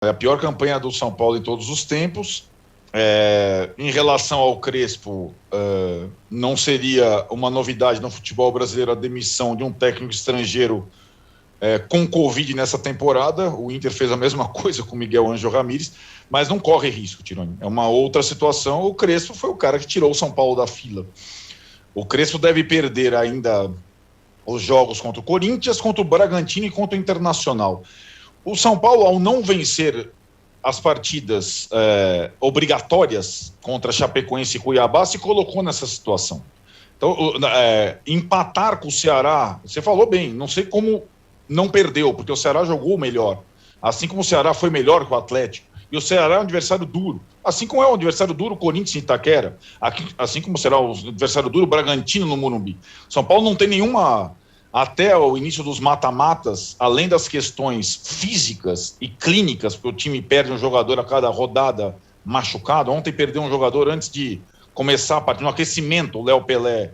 É a pior campanha do São Paulo em todos os tempos. Em relação ao Crespo, não seria uma novidade no futebol brasileiro a demissão de um técnico estrangeiro com Covid nessa temporada. O Inter fez a mesma coisa com Miguel Ângelo Ramírez, mas não corre risco, Tironi. É uma outra situação. O Crespo foi o cara que tirou o São Paulo da fila. O Crespo deve perder ainda os jogos contra o Corinthians, contra o Bragantino e contra o Internacional. O São Paulo, ao não vencer as partidas obrigatórias contra Chapecoense e Cuiabá, se colocou nessa situação. Então, empatar com o Ceará, você falou bem, não sei como não perdeu, porque o Ceará jogou melhor. Assim como o Ceará foi melhor que o Atlético. E o Ceará é um adversário duro. Assim como é um adversário duro o Corinthians em Itaquera. Assim como será o adversário duro o Bragantino no Morumbi. São Paulo não tem nenhuma... Até o início dos mata-matas, além das questões físicas e clínicas, porque o time perde um jogador a cada rodada machucado. Ontem perdeu um jogador antes de começar a partida. No aquecimento, o Léo Pelé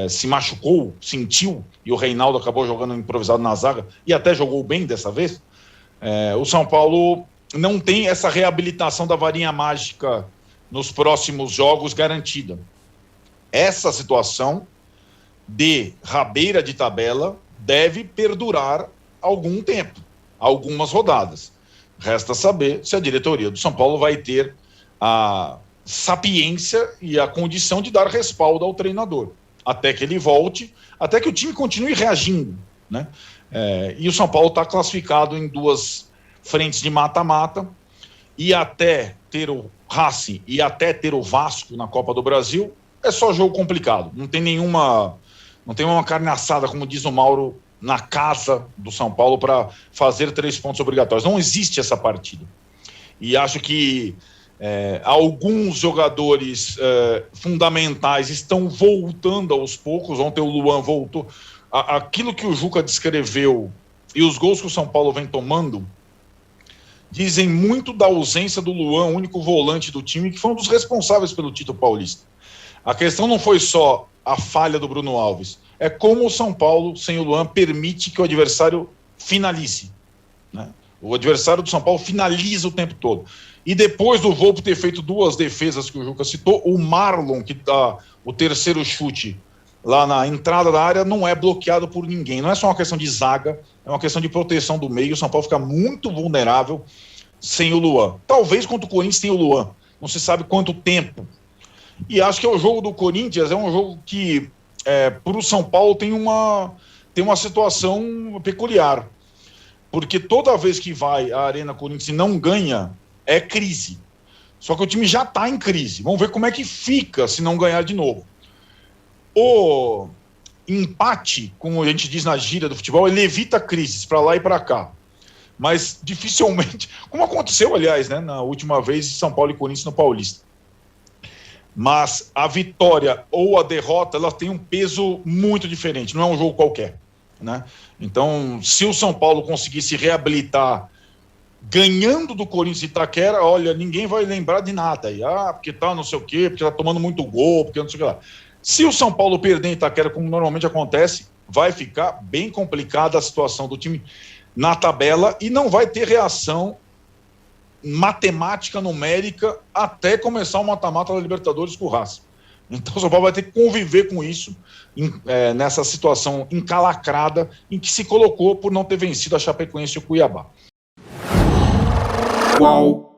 se machucou, sentiu, e o Reinaldo acabou jogando improvisado na zaga, e até jogou bem dessa vez. O São Paulo não tem essa reabilitação da varinha mágica nos próximos jogos garantida. Essa situação de rabeira de tabela deve perdurar algum tempo, algumas rodadas. Resta saber se a diretoria do São Paulo vai ter a sapiência e a condição de dar respaldo ao treinador, até que ele volte, até que o time continue reagindo, né? E o São Paulo está classificado em duas frentes de mata-mata, e até ter o Racing e até ter o Vasco na Copa do Brasil, é só jogo complicado, não tem uma carne assada, como diz o Mauro, na casa do São Paulo para fazer 3 pontos obrigatórios. Não existe essa partida. E acho que alguns jogadores fundamentais estão voltando aos poucos. Ontem o Luan voltou. Aquilo que o Juca descreveu e os gols que o São Paulo vem tomando dizem muito da ausência do Luan, o único volante do time, que foi um dos responsáveis pelo título paulista. A questão não foi só a falha do Bruno Alves, é como o São Paulo, sem o Luan, permite que o adversário finalize, né? O adversário do São Paulo finaliza o tempo todo. E depois do Volpi ter feito 2 defesas que o Juca citou, o Marlon, que dá o terceiro chute lá na entrada da área, não é bloqueado por ninguém. Não é só uma questão de zaga, é uma questão de proteção do meio. O São Paulo fica muito vulnerável sem o Luan. Talvez contra o Corinthians tenha o Luan, não se sabe quanto tempo. E acho que o jogo do Corinthians é um jogo que, para o São Paulo, tem uma situação peculiar. Porque toda vez que vai à Arena Corinthians e não ganha, é crise. Só que o time já está em crise. Vamos ver como é que fica se não ganhar de novo. O empate, como a gente diz na gíria do futebol, ele evita crises para lá e para cá. Mas dificilmente, como aconteceu, aliás, né, na última vez, São Paulo e Corinthians no Paulista. Mas a vitória ou a derrota, ela tem um peso muito diferente, não é um jogo qualquer, né? Então, se o São Paulo conseguir se reabilitar ganhando do Corinthians e Itaquera, olha, ninguém vai lembrar de nada. Porque tá não sei o quê, porque tá tomando muito gol, porque não sei o que lá. Se o São Paulo perder em Itaquera, como normalmente acontece, vai ficar bem complicada a situação do time na tabela e não vai ter reação matemática, numérica, até começar o mata-mata da Libertadores com o Racing. Então o São Paulo vai ter que conviver com isso, nessa situação encalacrada em que se colocou por não ter vencido a Chapecoense e o Cuiabá. Qual?